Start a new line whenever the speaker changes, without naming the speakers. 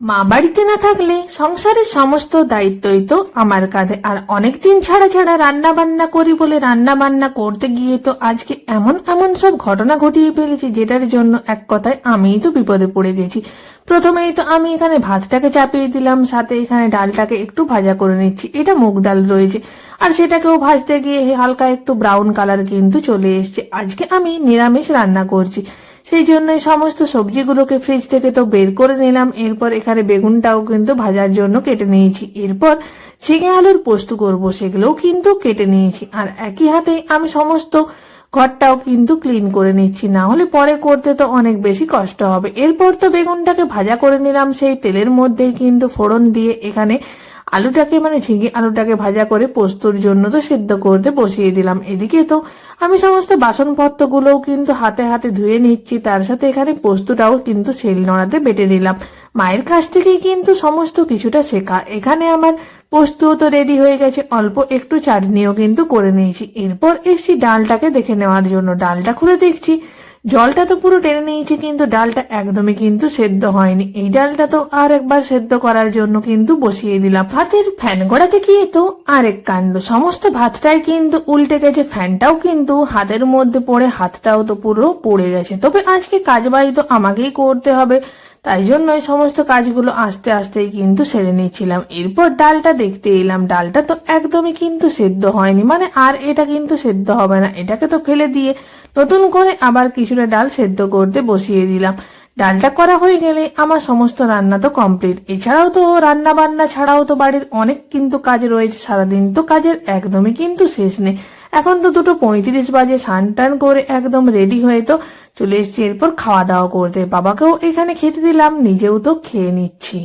মা বাড়িতে না থাকলে সংসারের সমস্ত দায়িত্বই তো আমার কাঁধে। আর অনেকদিন ছাড়া ছাড়া রান্না বান্না করি বলে রান্না বান্না করতে গিয়ে তো আজকে এমন এমন সব ঘটনা ঘটিয়ে ফেলেছি, যেটার জন্য এক কথায় আমিই তো বিপদে পড়ে গেছি। প্রথমেই তো আমি এখানে ভাতটাকে চাপিয়ে দিলাম, সাথে এখানে ডালটাকে একটু ভাজা করে নিচ্ছি। এটা মুগ ডাল রয়েছে, আর সেটাকেও ভাজতে গিয়ে হালকা একটু ব্রাউন কালার কিন্তু চলে এসছে। আজকে আমি নিরামিষ রান্না করছি, সেই জন্যই সমস্ত সবজিগুলোকে ফ্রিজ থেকে তো বের করে নিলাম। এরপর এখানে বেগুনটাও কিন্তু ভাজার জন্য কেটে নিয়েছি। এরপর ঝিঙে আলুর পোস্ত করবো, সেগুলোও কিন্তু কেটে নিয়েছি। আর একই হাতে আমি সমস্ত ঘরটাও কিন্তু ক্লিন করে নিচ্ছি, না হলে পরে করতে তো অনেক বেশি কষ্ট হবে। এরপর তো বেগুনটাকে ভাজা করে নিলাম, সেই তেলের মধ্যেই কিন্তু ফোড়ন দিয়ে এখানে আলুটাকে ঝিঙে আলুটাকে ভাজা করে পোস্তর জন্য তো সেদ্ধ করতে বসিয়ে দিলাম। এদিকে তো আমি সমস্ত বাসনপত্রগুলোও কিন্তু হাতে হাতে ধুয়ে নিচ্ছি, তার সাথে এখানে পোস্তটাও কিন্তু শিলনোড়াতে বেটে নিলাম। মায়ের কাছ থেকেই কিন্তু সমস্ত কিছুটা শেখা। এখানে আমার পোস্তও তো রেডি হয়ে গেছে, অল্প একটু চাটনিও কিন্তু করে নিয়েছি। এরপর এসছি ডালটাকে দেখে নেওয়ার জন্য। ডালটা খুলে দেখছি জলটা তো পুরো টেনে নিয়েছে, কিন্তু ডালটা একদমই কিন্তু সেদ্ধ হয়নি। এই ডালটা তো আর একবার সেদ্ধ করার জন্য কিন্তু বসিয়ে দিলাম। ভাতের ফ্যান গড়াতে গিয়ে তো আরেক কাণ্ড, সমস্ত ভাতটাই কিন্তু উল্টে গেছে। ফ্যানটাও কিন্তু হাতের মধ্যে পড়ে হাতটাও তো পুরো পড়ে গেছে। তবে আজকে কাজ বাড়ি তো আমাকেই করতে হবে, তাই জন্যই সমস্ত কাজগুলো আস্তে আস্তেই কিন্তু সেরে নিচ্ছিলাম। এরপর ডালটা দেখতে এলাম, ডালটা তো একদমই কিন্তু সেদ্ধ হয়নি। আর এটা কিন্তু সেদ্ধ হবে না, এটাকে তো ফেলে দিয়ে নতুন করে আবার কিছুটা ডাল সেদ্ধ করতে বসিয়ে দিলাম। ডালটা করা হয়ে গেলে আমার সমস্ত রান্না তো কমপ্লিট। এছাড়াও তো রান্না বান্না ছাড়াও তো বাড়ির অনেক কিন্তু কাজ রয়েছে, সারাদিন তো কাজের একদমই কিন্তু শেষ নেই। এখন তো 2:35 বাজে, স্নান টান করে একদম রেডি হয়ে তো চলে এসেছি এরপর খাওয়া দাওয়া করতে। বাবাকেও এখানে খেতে দিলাম, নিজেও তো খেয়ে নিচ্ছি।